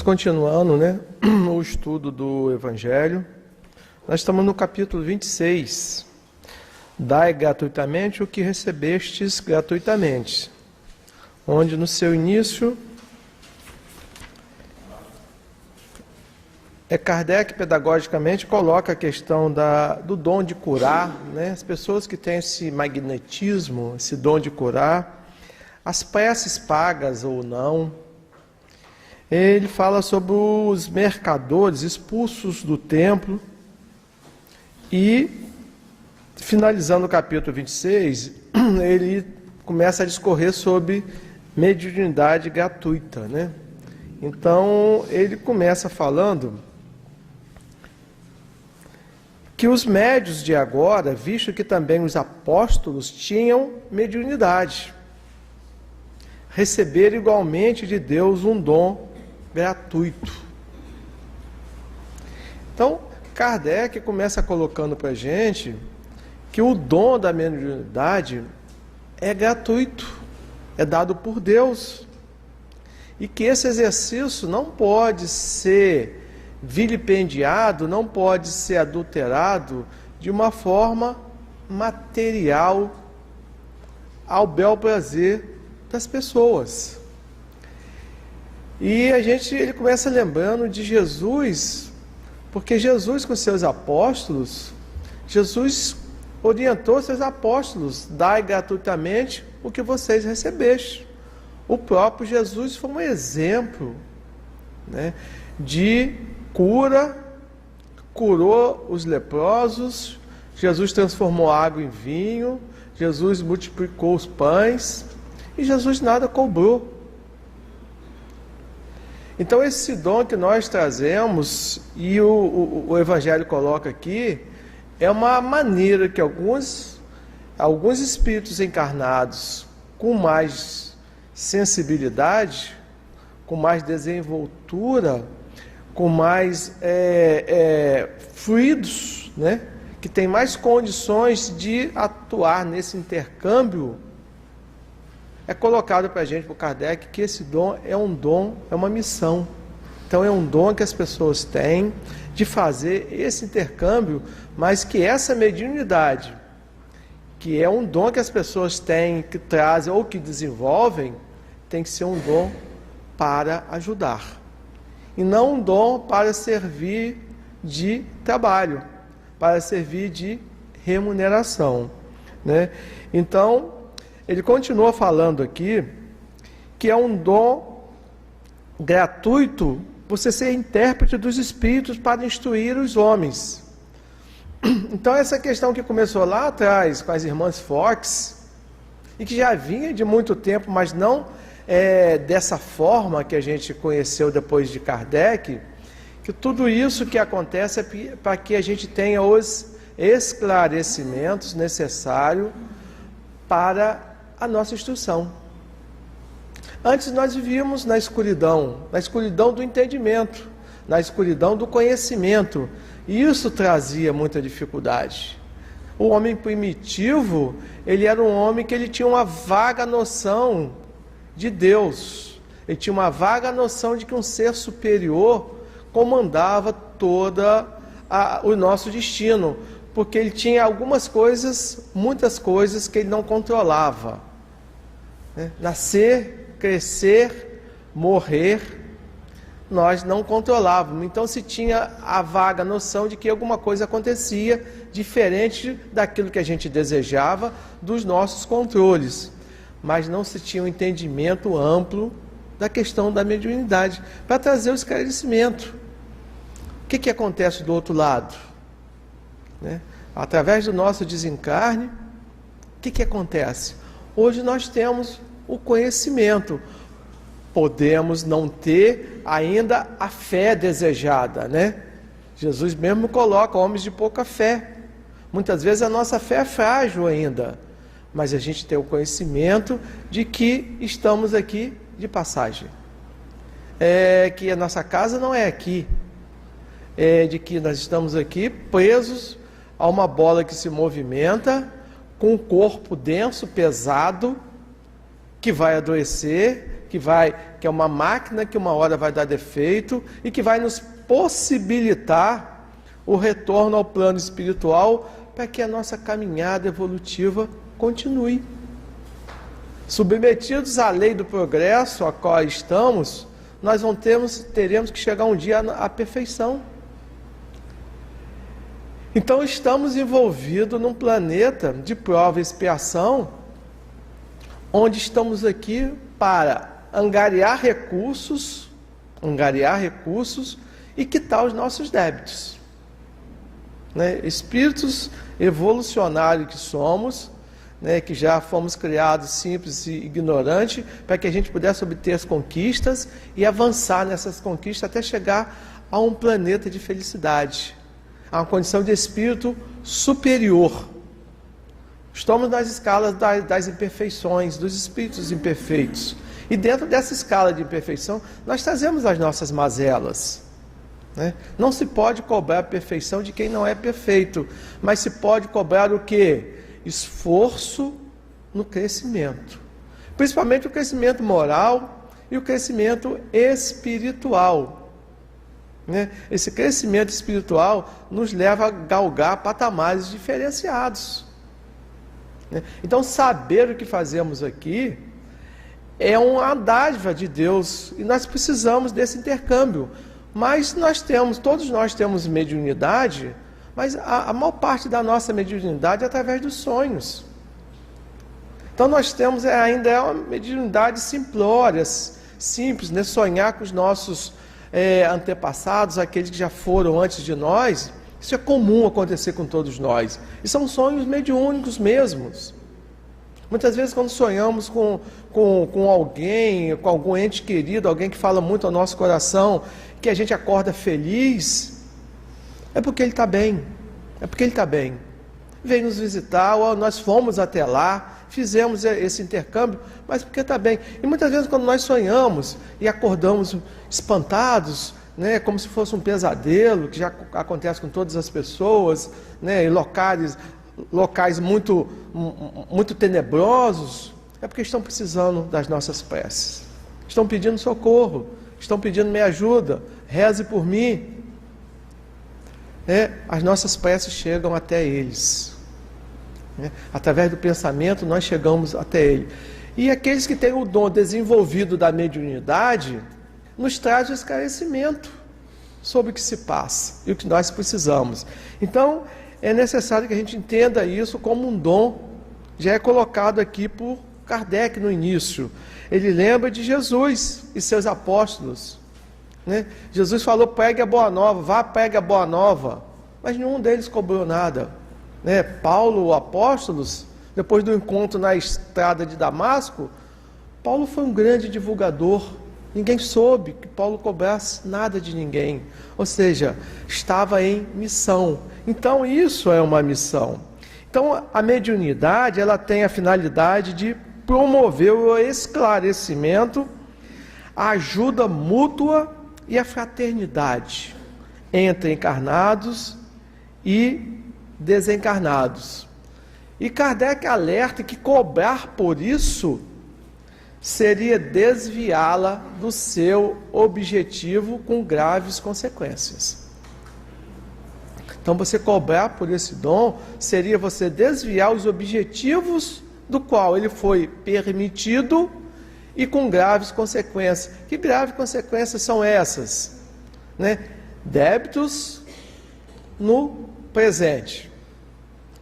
Continuando, o estudo do Evangelho. Nós estamos no capítulo 26. Dai gratuitamente o que recebestes gratuitamente. Onde no seu início, Kardec pedagogicamente coloca a questão do dom de curar, as pessoas que têm esse magnetismo, esse dom de curar, as preces pagas ou não. Ele fala sobre os mercadores expulsos do templo e, finalizando o capítulo 26, ele começa a discorrer sobre mediunidade gratuita, Então, ele começa falando que os médios de agora, visto que também os apóstolos tinham mediunidade, receberam igualmente de Deus um dom gratuito. Então, Kardec começa colocando para a gente que o dom da mediunidade é gratuito, é dado por Deus, e que esse exercício não pode ser vilipendiado, não pode ser adulterado de uma forma material ao bel prazer das pessoas. E ele começa lembrando de Jesus, porque Jesus com seus apóstolos, Jesus orientou seus apóstolos: dai gratuitamente o que vocês recebeste. O próprio Jesus foi um exemplo de cura, curou os leprosos, Jesus transformou água em vinho, Jesus multiplicou os pães e Jesus nada cobrou. Então esse dom que nós trazemos, e o Evangelho coloca aqui, é uma maneira que alguns espíritos encarnados com mais sensibilidade, com mais desenvoltura, com mais fluidos, que tem mais condições de atuar nesse intercâmbio, é colocado para a gente, por Kardec, que esse dom, é uma missão. Então é um dom que as pessoas têm de fazer esse intercâmbio, mas que essa mediunidade, que é um dom que as pessoas têm, que trazem ou que desenvolvem, tem que ser um dom para ajudar. E não um dom para servir de trabalho, para servir de remuneração. Então, ele continua falando aqui que é um dom gratuito você ser intérprete dos espíritos para instruir os homens. Então essa questão que começou lá atrás com as irmãs Fox, e que já vinha de muito tempo, mas não dessa forma que a gente conheceu depois de Kardec, que tudo isso que acontece é para que a gente tenha os esclarecimentos necessários para a nossa instrução. Antes nós vivíamos na escuridão do entendimento, na escuridão do conhecimento, e isso trazia muita dificuldade. O homem primitivo, ele era um homem que ele tinha uma vaga noção de Deus, ele tinha uma vaga noção de que um ser superior comandava toda o nosso destino, porque ele tinha muitas coisas que ele não controlava. Nascer, crescer, morrer, nós não controlávamos. Então se tinha a vaga noção de que alguma coisa acontecia diferente daquilo que a gente desejava, dos nossos controles, mas não se tinha um entendimento amplo da questão da mediunidade, para trazer o esclarecimento. O que acontece do outro lado? Através do nosso desencarne, o que acontece? Hoje nós temos o conhecimento, podemos não ter ainda a fé desejada, Jesus mesmo coloca homens de pouca fé. Muitas vezes a nossa fé é frágil ainda, mas a gente tem o conhecimento de que estamos aqui de passagem, que a nossa casa não é aqui, de que nós estamos aqui presos a uma bola que se movimenta, com um corpo denso, pesado, que vai adoecer, que é uma máquina que uma hora vai dar defeito e que vai nos possibilitar o retorno ao plano espiritual para que a nossa caminhada evolutiva continue. Submetidos à lei do progresso a qual estamos, nós teremos que chegar um dia à perfeição. Então estamos envolvidos num planeta de prova e expiação, onde estamos aqui para angariar recursos e quitar os nossos débitos. Né? Espíritos evolucionários que somos, né, que já fomos criados simples e ignorantes, para que a gente pudesse obter as conquistas e avançar nessas conquistas até chegar a um planeta de felicidade, a uma condição de espírito superior. Estamos nas escalas das imperfeições, dos espíritos imperfeitos. E dentro dessa escala de imperfeição, nós trazemos as nossas mazelas. Né? Não se pode cobrar a perfeição de quem não é perfeito, mas se pode cobrar o quê? Esforço no crescimento. Principalmente o crescimento moral e o crescimento espiritual. Né? Esse crescimento espiritual nos leva a galgar patamares diferenciados. Né? Então, saber o que fazemos aqui é uma dádiva de Deus e nós precisamos desse intercâmbio. Mas todos nós temos mediunidade, mas a maior parte da nossa mediunidade é através dos sonhos. Então nós temos ainda uma mediunidade simplória, simples, né? Sonhar com os nossos antepassados, aqueles que já foram antes de nós, isso é comum acontecer com todos nós. E são sonhos mediúnicos mesmos. Muitas vezes quando sonhamos com alguém, com algum ente querido, alguém que fala muito ao nosso coração, que a gente acorda feliz, é porque ele está bem, veio nos visitar, ou nós fomos até lá, fizemos esse intercâmbio, mas porque está bem. E muitas vezes quando nós sonhamos e acordamos espantados, né, como se fosse um pesadelo, que já acontece com todas as pessoas, né, em locais muito tenebrosos, é porque estão precisando das nossas preces, estão pedindo socorro, estão pedindo minha ajuda, reze por mim. As nossas preces chegam até eles. Através do pensamento nós chegamos até ele. E aqueles que têm o dom desenvolvido da mediunidade, nos traz o esclarecimento sobre o que se passa e o que nós precisamos. Então, é necessário que a gente entenda isso como um dom, já é colocado aqui por Kardec no início. Ele lembra de Jesus e seus apóstolos. Né? Jesus falou, pregue a boa nova, vá, pregue a boa nova. Mas nenhum deles cobrou nada. Né? Paulo, o apóstolos, depois do encontro na estrada de Damasco, Paulo foi um grande divulgador. Ninguém soube que Paulo cobrasse nada de ninguém. Ou seja, estava em missão. Então isso é uma missão. Então a mediunidade, ela tem a finalidade de promover o esclarecimento, a ajuda mútua e a fraternidade entre encarnados e desencarnados. E Kardec alerta que cobrar por isso seria desviá-la do seu objetivo com graves consequências. Então você cobrar por esse dom seria você desviar os objetivos do qual ele foi permitido e com graves consequências. Que graves consequências são essas? Né? Débitos no presente,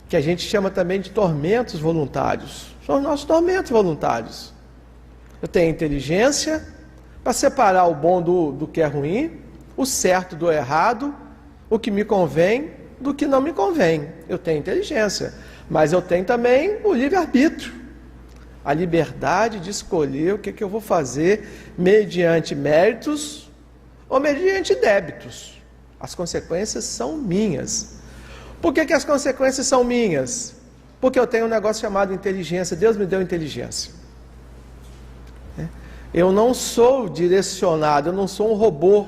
que a gente chama também de tormentos voluntários. São os nossos tormentos voluntários. Eu tenho inteligência para separar o bom do que é ruim, o certo do errado, o que me convém do que não me convém. Eu tenho inteligência, mas eu tenho também o livre-arbítrio, a liberdade de escolher o que eu vou fazer mediante méritos ou mediante débitos. As consequências são minhas. Por que as consequências são minhas? Porque eu tenho um negócio chamado inteligência. Deus me deu inteligência. Eu não sou direcionado, eu não sou um robô.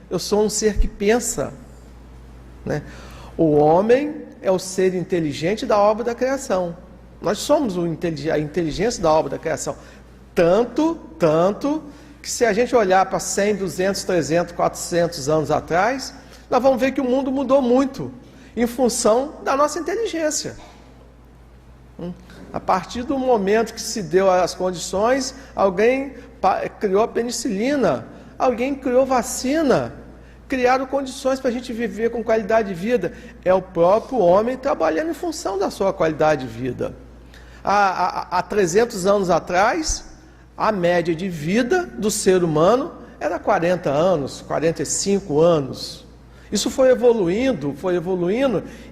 Eu sou um ser que pensa. Né? O homem é o ser inteligente da obra da criação. Nós somos a inteligência da obra da criação. Tanto que se a gente olhar para 100, 200, 300, 400 anos atrás, nós vamos ver que o mundo mudou muito em função da nossa inteligência. A partir do momento que se deu as condições, alguém criou a penicilina, alguém criou vacina, criaram condições para a gente viver com qualidade de vida. É o próprio homem trabalhando em função da sua qualidade de vida. Há 300 anos atrás, a média de vida do ser humano era 40 anos, 45 anos. Isso foi evoluindo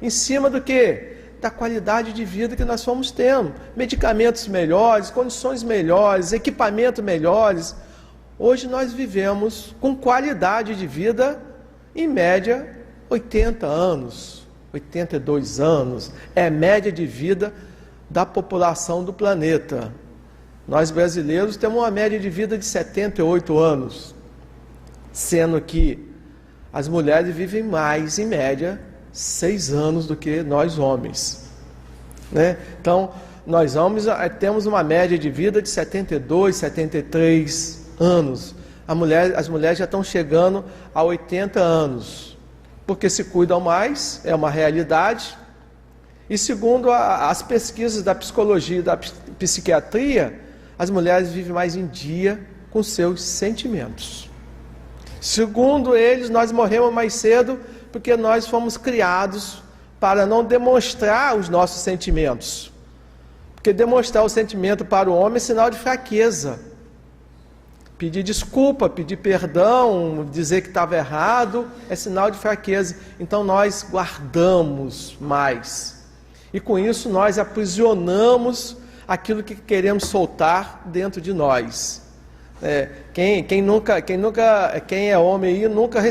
em cima do quê? Da qualidade de vida que nós fomos tendo. Medicamentos melhores, condições melhores, equipamentos melhores. Hoje nós vivemos com qualidade de vida, em média, 80 anos, 82 anos. É a média de vida da população do planeta. Nós brasileiros temos uma média de vida de 78 anos, sendo que as mulheres vivem mais, em média, 6 anos do que nós homens, né? Então, nós homens temos uma média de vida de 72, 73 anos. As mulheres já estão chegando a 80 anos, porque se cuidam mais, é uma realidade. E segundo as pesquisas da psicologia e da psiquiatria, as mulheres vivem mais em dia com seus sentimentos. Segundo eles, nós morremos mais cedo porque nós fomos criados para não demonstrar os nossos sentimentos. Porque demonstrar o sentimento para o homem é sinal de fraqueza. Pedir desculpa, pedir perdão, dizer que estava errado, é sinal de fraqueza. Então nós guardamos mais. E com isso nós aprisionamos aquilo que queremos soltar dentro de nós. Quem é homem aí nunca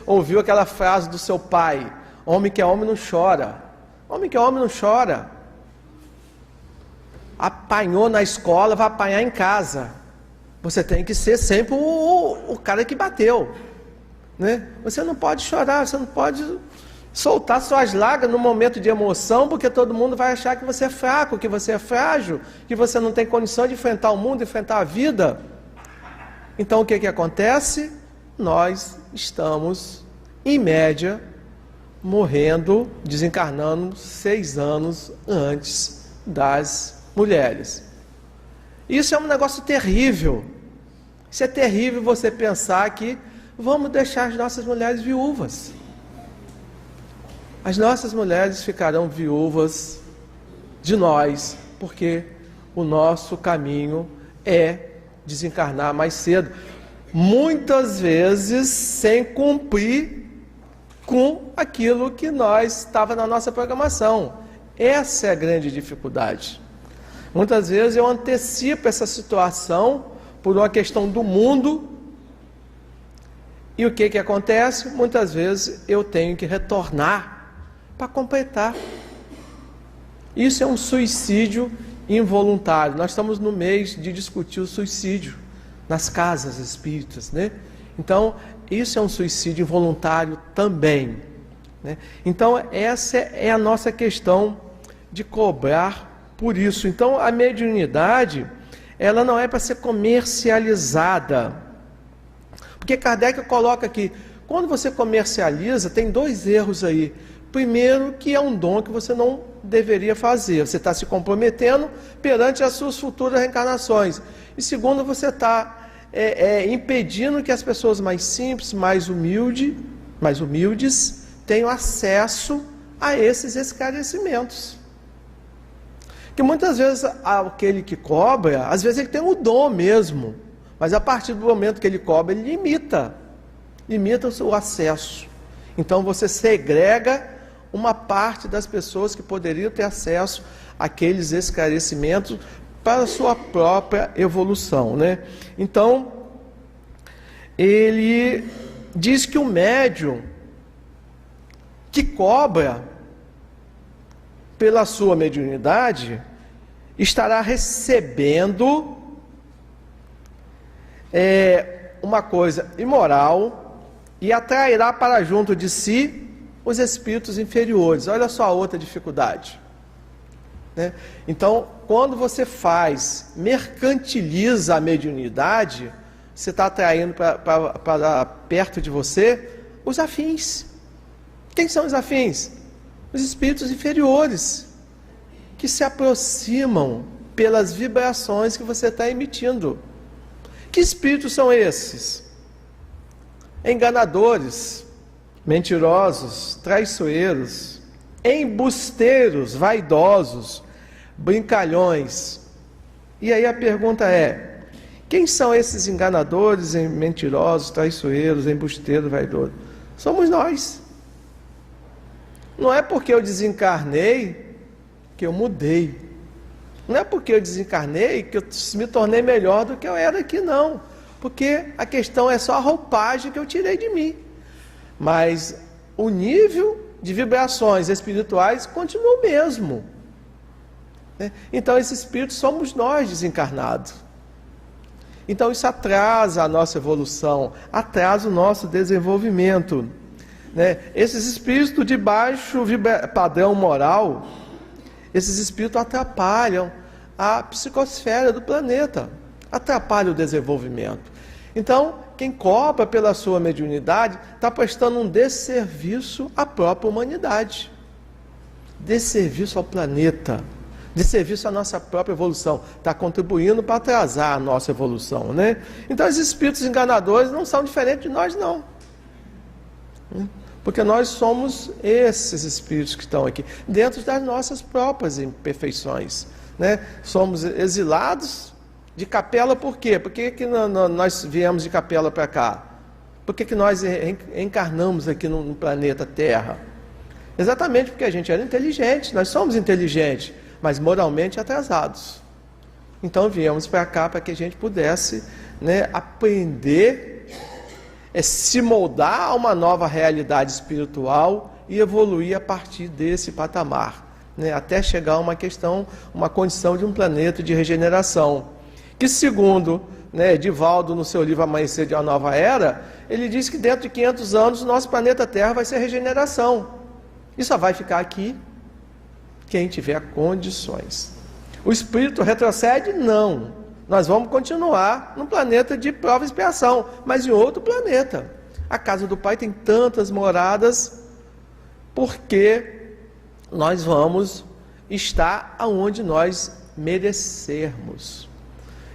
ouviu aquela frase do seu pai: homem que é homem não chora. Homem que é homem não chora. Apanhou na escola, vai apanhar em casa. Você tem que ser sempre o cara que bateu, né? Você não pode chorar, você não pode soltar suas lágrimas no momento de emoção, porque todo mundo vai achar que você é fraco, que você é frágil, que você não tem condição de enfrentar o mundo, enfrentar a vida. Então o que acontece? Nós estamos, em média, morrendo, desencarnando 6 anos antes das mulheres. Isso é um negócio terrível. Isso é terrível, você pensar que vamos deixar as nossas mulheres viúvas. As nossas mulheres ficarão viúvas de nós, porque o nosso caminho é desencarnar mais cedo, muitas vezes sem cumprir com aquilo que estava na nossa programação. Essa é a grande dificuldade. Muitas vezes eu antecipo essa situação por uma questão do mundo, e o que acontece? Muitas vezes eu tenho que retornar para completar. Isso é um suicídio involuntário. Nós estamos no mês de discutir o suicídio nas casas espíritas, né? Então, isso é um suicídio involuntário também, né? Então, essa é a nossa questão de cobrar por isso. Então, a mediunidade, ela não é para ser comercializada. Porque Kardec coloca aqui, quando você comercializa, tem 2 erros aí. Primeiro, que é um dom que você não deveria fazer. Você está se comprometendo perante as suas futuras reencarnações. E segundo, você está impedindo que as pessoas mais simples, mais humildes, tenham acesso a esses esclarecimentos. Que muitas vezes aquele que cobra, às vezes ele tem o dom mesmo, mas a partir do momento que ele cobra, ele limita o acesso. Então você segrega uma parte das pessoas que poderiam ter acesso àqueles esclarecimentos para a sua própria evolução, né? Então, ele diz que o médium que cobra pela sua mediunidade estará recebendo uma coisa imoral e atrairá para junto de si os espíritos inferiores. Olha só a outra dificuldade, né? Então, quando você mercantiliza a mediunidade, você está atraindo para perto de você os afins. Quem são os afins? Os espíritos inferiores, que se aproximam pelas vibrações que você está emitindo. Que espíritos são esses? Enganadores, mentirosos, traiçoeiros, embusteiros, vaidosos, brincalhões. E aí a pergunta é: quem são esses enganadores, mentirosos, traiçoeiros, embusteiros, vaidosos? Somos nós. Não é porque eu desencarnei que eu mudei. Não é porque eu desencarnei que eu me tornei melhor do que eu era aqui, não. Porque a questão é só a roupagem que eu tirei de mim. Mas o nível de vibrações espirituais continua o mesmo. Então esses espíritos somos nós desencarnados. Então isso atrasa a nossa evolução, atrasa o nosso desenvolvimento. Esses espíritos de baixo padrão moral, esses espíritos atrapalham a psicosfera do planeta, atrapalham o desenvolvimento. Então, quem cobra pela sua mediunidade está prestando um desserviço à própria humanidade, desserviço ao planeta, desserviço à nossa própria evolução, está contribuindo para atrasar a nossa evolução, Então, esses espíritos enganadores não são diferentes de nós, não. Porque nós somos esses espíritos que estão aqui, dentro das nossas próprias imperfeições. Somos exilados de capela por quê? Por que nós viemos de capela para cá? Por que nós encarnamos aqui no planeta Terra? Exatamente porque a gente era inteligente, nós somos inteligentes, mas moralmente atrasados. Então viemos para cá para que a gente pudesse aprender, se moldar a uma nova realidade espiritual e evoluir a partir desse patamar, até chegar a uma condição de um planeta de regeneração, que segundo Divaldo, no seu livro Amanhecer de uma Nova Era, ele diz que dentro de 500 anos o nosso planeta Terra vai ser regeneração, e só vai ficar aqui quem tiver condições. O espírito retrocede? Não. Nós vamos continuar no planeta de prova e expiação, mas em outro planeta. A casa do Pai tem tantas moradas, porque nós vamos estar aonde nós merecermos.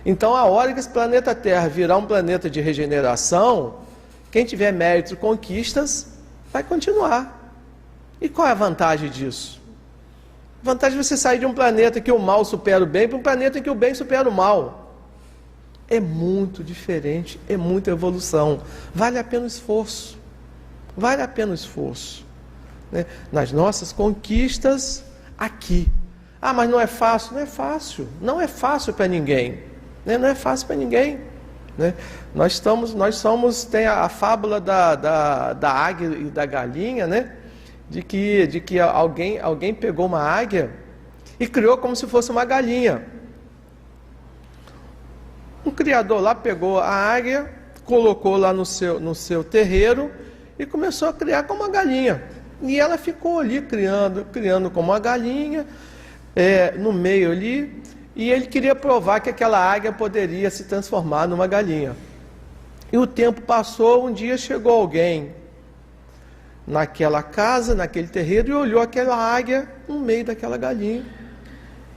Então, a hora que esse planeta Terra virar um planeta de regeneração, quem tiver méritos e conquistas, vai continuar. E qual é a vantagem disso? A vantagem é você sair de um planeta que o mal supera o bem para um planeta em que o bem supera o mal. É muito diferente, é muita evolução. Vale a pena o esforço. Vale a pena o esforço. Nas nossas conquistas aqui. Ah, mas não é fácil. Não é fácil. Não é fácil para ninguém. Não é fácil para ninguém. Nós somos, tem a fábula da águia e da galinha, de que alguém pegou uma águia e criou como se fosse uma galinha. Um criador lá pegou a águia, colocou lá no seu terreiro e começou a criar como uma galinha. E ela ficou ali criando como uma galinha, no meio ali, e ele queria provar que aquela águia poderia se transformar numa galinha. E o tempo passou, um dia chegou alguém naquela casa, naquele terreiro, e olhou aquela águia no meio daquela galinha.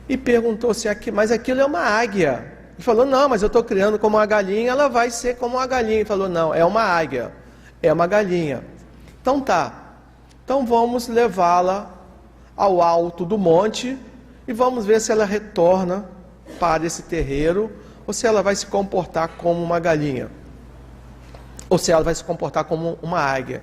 E perguntou assim, mas aquilo é uma águia. Ele falou, não, mas eu estou criando como uma galinha, ela vai ser como uma galinha. Ele falou, não, é uma águia, é uma galinha. Então tá, então vamos levá-la ao alto do monte e vamos ver se ela retorna para esse terreiro ou se ela vai se comportar como uma galinha. Ou se ela vai se comportar como uma águia.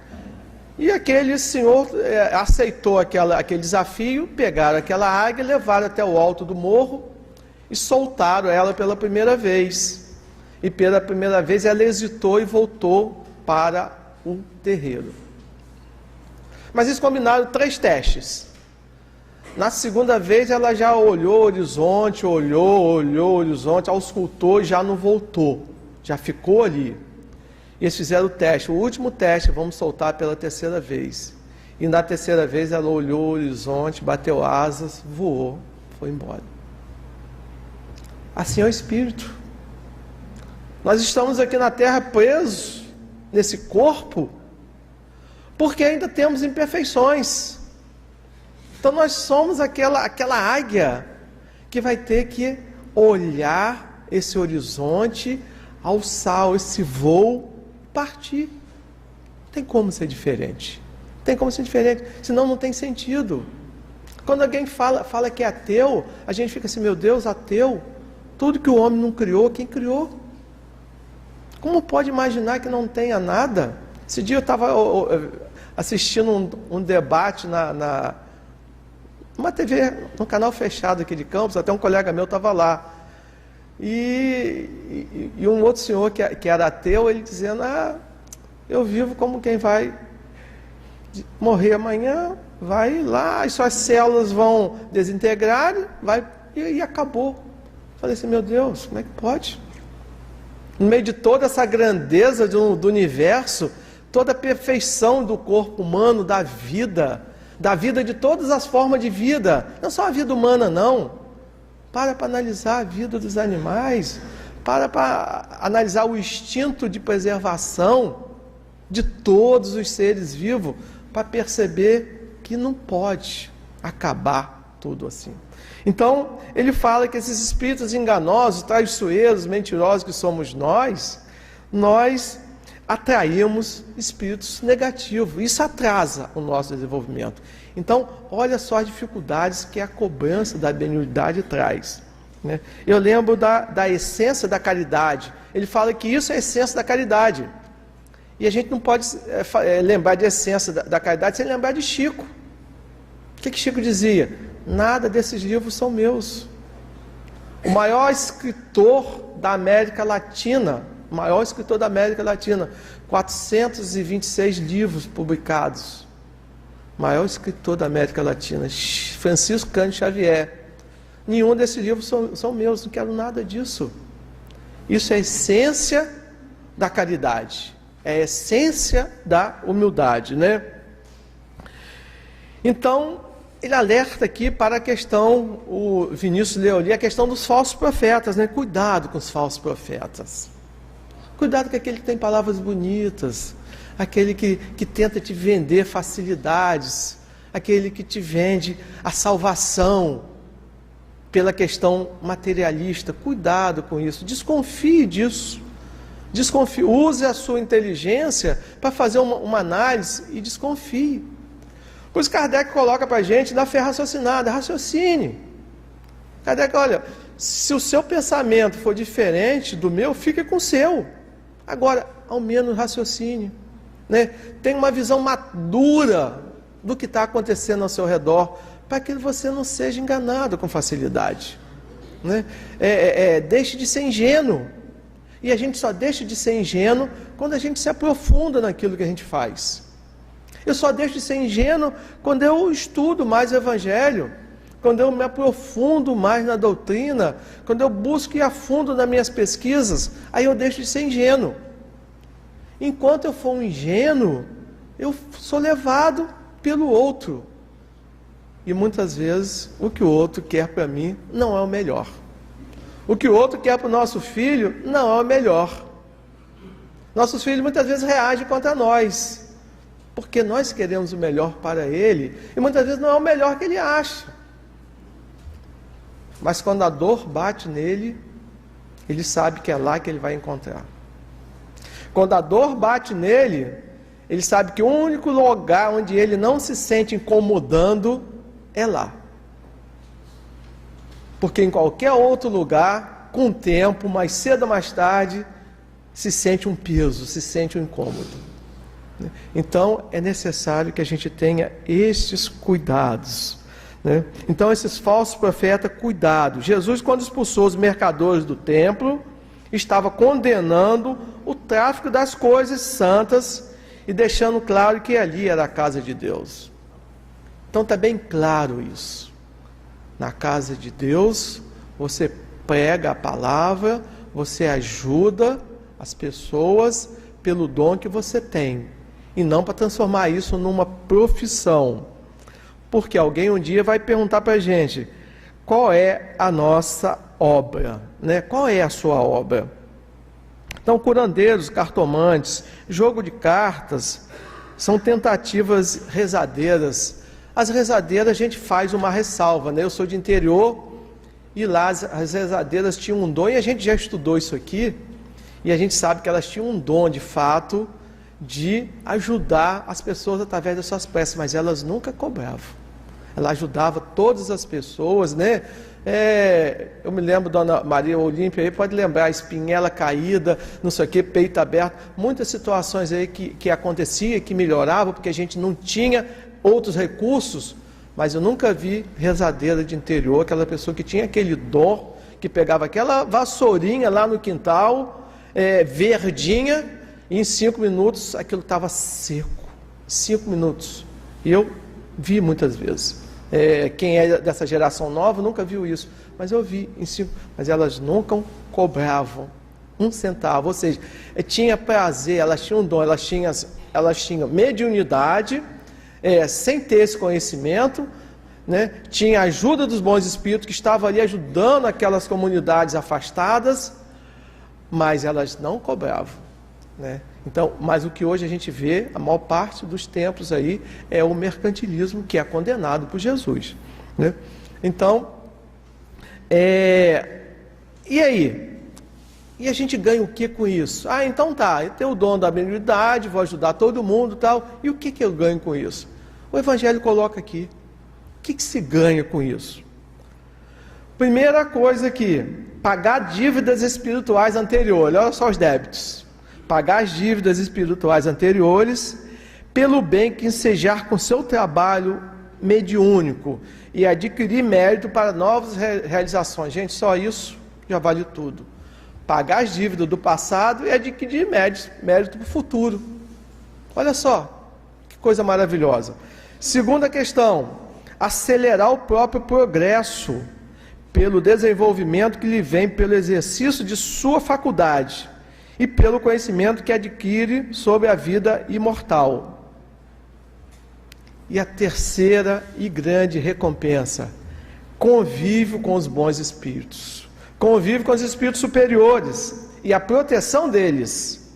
E aquele senhor aceitou aquele desafio, pegaram aquela águia, levaram até o alto do morro, e soltaram ela pela primeira vez. E pela primeira vez ela hesitou e voltou para o terreiro. Mas eles combinaram 3 testes. Na segunda vez ela já olhou o horizonte, olhou o horizonte, auscultou e já não voltou. Já ficou ali. E eles fizeram o teste, o último teste, vamos soltar pela terceira vez. E na terceira vez ela olhou o horizonte, bateu asas, voou, foi embora. assim é o Espírito. Nós estamos aqui na terra presos nesse corpo, porque ainda temos imperfeições. Então nós somos aquela águia que vai ter que olhar esse horizonte, alçar esse voo, partir. Não tem como ser diferente. Não tem como ser diferente, senão não tem sentido. Quando alguém fala que é ateu, a gente fica assim, meu Deus, ateu? Tudo que o homem não criou, quem criou? Como pode imaginar que não tenha nada? Esse dia eu estava assistindo um debate numa TV, num canal fechado aqui de Campos, até um colega meu estava lá. E um outro senhor que era ateu, ele dizendo, eu vivo como quem vai morrer amanhã, vai lá, as suas células vão desintegrar, e acabou. Falei assim, meu Deus, como é que pode? No meio de toda essa grandeza do universo, toda a perfeição do corpo humano, da vida de todas as formas de vida, não só a vida humana não, para analisar a vida dos animais, para analisar o instinto de preservação de todos os seres vivos, para perceber que não pode acabar tudo assim. Então, ele fala que esses espíritos enganosos, traiçoeiros, mentirosos que somos nós atraímos espíritos negativos. Isso atrasa o nosso desenvolvimento. Então, olha só as dificuldades que a cobrança da benignidade traz, né? Eu lembro da essência da caridade. Ele fala que isso é a essência da caridade. E a gente não pode lembrar de essência da caridade sem lembrar de Chico. O que Chico dizia? Nada desses livros são meus. O maior escritor da América Latina, 426 livros publicados. Maior escritor da América Latina, Francisco Cândido Xavier. Nenhum desses livros são meus, não quero nada disso. Isso é a essência da caridade, é a essência da humildade, né? Então, ele alerta aqui para a questão, o Vinícius leu ali, a questão dos falsos profetas, né? Cuidado com os falsos profetas. Cuidado com aquele que tem palavras bonitas, aquele que tenta te vender facilidades, aquele que te vende a salvação pela questão materialista. Cuidado com isso, desconfie disso. Use a sua inteligência para fazer uma análise e desconfie. Por isso Kardec coloca para a gente na fé raciocinada, raciocine. Kardec, olha, se o seu pensamento for diferente do meu, fique com o seu. Agora, ao menos raciocine, né? Tenha uma visão madura do que está acontecendo ao seu redor, para que você não seja enganado com facilidade, né? Deixe de ser ingênuo. E a gente só deixa de ser ingênuo quando a gente se aprofunda naquilo que a gente faz. Eu só deixo de ser ingênuo quando eu estudo mais o Evangelho, quando eu me aprofundo mais na doutrina, quando eu busco ir a fundo nas minhas pesquisas, aí eu deixo de ser ingênuo. Enquanto eu for um ingênuo, eu sou levado pelo outro. E muitas vezes o que o outro quer para mim não é o melhor. O que o outro quer para o nosso filho não é o melhor. Nossos filhos muitas vezes reagem contra nós, porque nós queremos o melhor para ele, e muitas vezes não é o melhor que ele acha. Mas quando a dor bate nele, ele sabe que é lá que ele vai encontrar. Quando a dor bate nele, ele sabe que o único lugar onde ele não se sente incomodando é lá. Porque em qualquer outro lugar, com o tempo, mais cedo ou mais tarde, se sente um peso, se sente um incômodo. Então, é necessário que a gente tenha estes cuidados, né? Então, esses falsos profetas, cuidado. Jesus, quando expulsou os mercadores do templo, estava condenando o tráfico das coisas santas e deixando claro que ali era a casa de Deus. Então, está bem claro isso. Na casa de Deus, você prega a palavra, você ajuda as pessoas pelo dom que você tem, e não para transformar isso numa profissão. Porque alguém um dia vai perguntar para a gente, qual é a nossa obra, né? Qual é a sua obra? Então, curandeiros, cartomantes, jogo de cartas, são tentativas rezadeiras. As rezadeiras a gente faz uma ressalva, né? Eu sou de interior e lá as rezadeiras tinham um dom, e a gente já estudou isso aqui, e a gente sabe que elas tinham um dom de fato de ajudar as pessoas através das suas preces, mas elas nunca cobravam. Ela ajudava todas as pessoas, né? Eu me lembro, Dona Maria Olímpia, aí pode lembrar, espinhela caída, não sei o que, peito aberto, muitas situações aí que acontecia, que melhoravam, porque a gente não tinha outros recursos, mas eu nunca vi rezadeira de interior, aquela pessoa que tinha aquele dom, que pegava aquela vassourinha lá no quintal, verdinha, e em 5 minutos aquilo estava seco. 5 minutos. E eu vi muitas vezes. Quem é dessa geração nova nunca viu isso, mas eu vi em 5. Mas elas nunca cobravam 1 centavo, ou seja, tinha prazer, elas tinham dom, elas tinham mediunidade, sem ter esse conhecimento, né? Tinha a ajuda dos bons espíritos que estavam ali ajudando aquelas comunidades afastadas, mas elas não cobravam, né? Então, mas o que hoje a gente vê, a maior parte dos templos aí, é o mercantilismo que é condenado por Jesus, né? Então, e aí? E a gente ganha o que com isso? Então tá, eu tenho o dom da mediunidade, vou ajudar todo mundo e tal, e o que eu ganho com isso? O Evangelho coloca aqui, o que se ganha com isso? Primeira coisa aqui, pagar dívidas espirituais anteriores, olha só os débitos. Pagar as dívidas espirituais anteriores, pelo bem que ensejar com seu trabalho mediúnico e adquirir mérito para novas realizações. Gente, só isso já vale tudo. Pagar as dívidas do passado e adquirir mérito para o futuro. Olha só, que coisa maravilhosa. Segunda questão, acelerar o próprio progresso pelo desenvolvimento que lhe vem pelo exercício de sua faculdade e pelo conhecimento que adquire sobre a vida imortal. E a terceira e grande recompensa, convívio com os bons espíritos, convívio com os espíritos superiores e a proteção deles,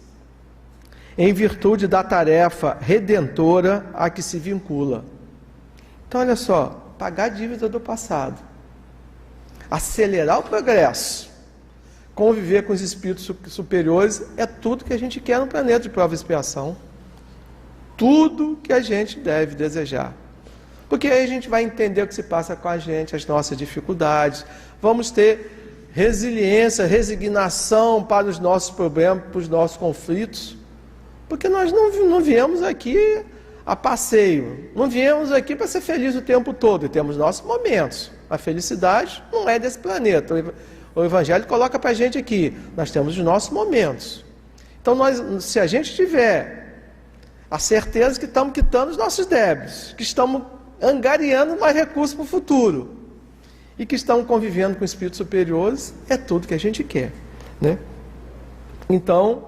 em virtude da tarefa redentora a que se vincula. Então olha só, pagar a dívida do passado, acelerar o progresso, conviver com os espíritos superiores, é tudo que a gente quer no planeta de prova e expiação. Tudo que a gente deve desejar. Porque aí a gente vai entender o que se passa com a gente, as nossas dificuldades, vamos ter resiliência, resignação para os nossos problemas, para os nossos conflitos, porque nós não viemos aqui a passeio, não viemos aqui para ser feliz o tempo todo, e temos nossos momentos. A felicidade não é desse planeta. O Evangelho coloca para a gente aqui, nós temos os nossos momentos. Então, se a gente tiver a certeza que estamos quitando os nossos débitos, que estamos angariando mais recursos para o futuro, e que estamos convivendo com espíritos superiores, é tudo que a gente quer, né? Então,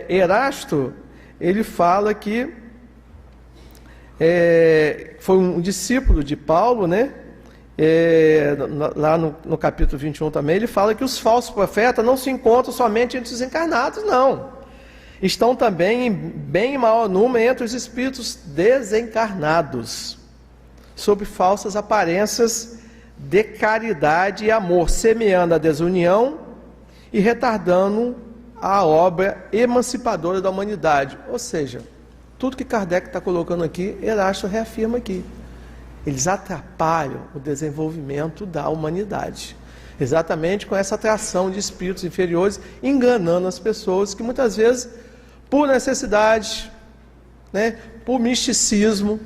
Erasto, ele fala que foi um discípulo de Paulo, né? Lá no capítulo 21 também, ele fala que os falsos profetas não se encontram somente entre os encarnados, não. Estão também em bem maior número entre os espíritos desencarnados, sob falsas aparências de caridade e amor, semeando a desunião e retardando a obra emancipadora da humanidade. Ou seja, tudo que Kardec está colocando aqui, Erasto reafirma aqui. Eles atrapalham o desenvolvimento da humanidade, exatamente com essa atração de espíritos inferiores, enganando as pessoas que muitas vezes, por necessidade, né, por misticismo,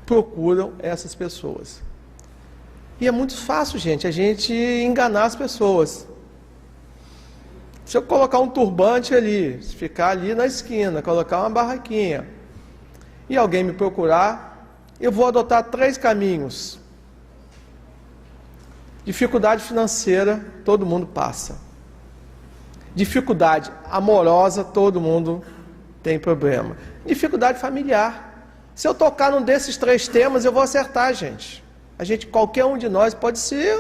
procuram essas pessoas. E é muito fácil, gente, a gente enganar as pessoas. Se eu colocar um turbante ali, ficar ali na esquina, colocar uma barraquinha, e alguém me procurar, eu vou adotar 3 caminhos. Dificuldade financeira, todo mundo passa. Dificuldade amorosa, todo mundo tem problema. Dificuldade familiar. Se eu tocar num desses 3 temas, eu vou acertar, gente. Qualquer um de nós pode ser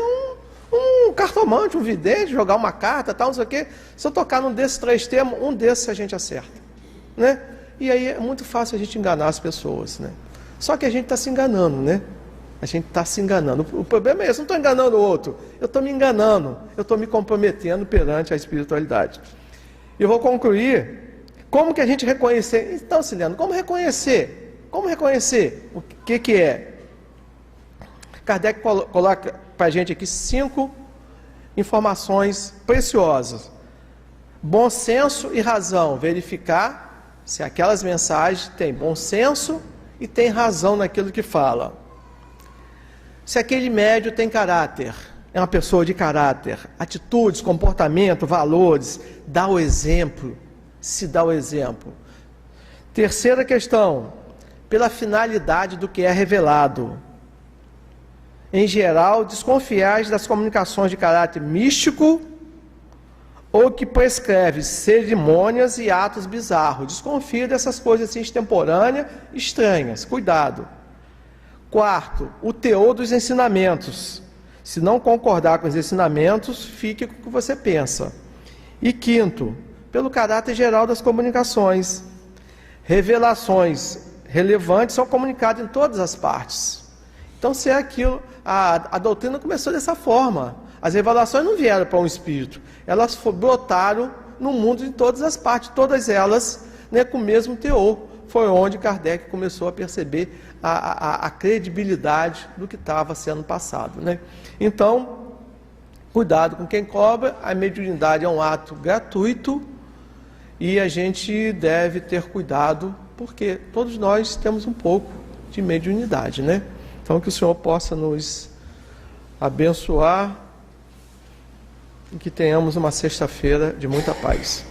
um cartomante, um vidente, jogar uma carta, tal, não sei o quê. Se eu tocar num desses 3 termos, um desses a gente acerta, né? E aí é muito fácil a gente enganar as pessoas, né? Só que a gente está se enganando, né? A gente está se enganando. O problema é esse, eu não estou enganando o outro, eu estou me enganando, eu estou me comprometendo perante a espiritualidade. E eu vou concluir, como que a gente reconhecer? Então, Sileno, como reconhecer? Como reconhecer? O que é? Kardec coloca para a gente aqui 5 informações preciosas. Bom senso e razão, verificar se aquelas mensagens têm bom senso e tem razão naquilo que fala. Se aquele médium tem caráter, é uma pessoa de caráter, atitudes, comportamento, valores, dá o exemplo, se dá o exemplo. Terceira questão, pela finalidade do que é revelado. Em geral, desconfiais das comunicações de caráter místico ou que prescreve cerimônias e atos bizarros. Desconfia dessas coisas assim, extemporâneas, estranhas. Cuidado. Quarto, o teor dos ensinamentos. Se não concordar com os ensinamentos, fique com o que você pensa. E quinto, pelo caráter geral das comunicações. Revelações relevantes são comunicadas em todas as partes. Então, se é aquilo, a doutrina começou dessa forma. As revelações não vieram para um espírito, elas brotaram no mundo em todas as partes, todas elas, né, com o mesmo teor. Foi onde Kardec começou a perceber a credibilidade do que estava sendo passado, né? Então, cuidado com quem cobra, a mediunidade é um ato gratuito e a gente deve ter cuidado, porque todos nós temos um pouco de mediunidade, né? Então, que o Senhor possa nos abençoar e que tenhamos uma sexta-feira de muita paz.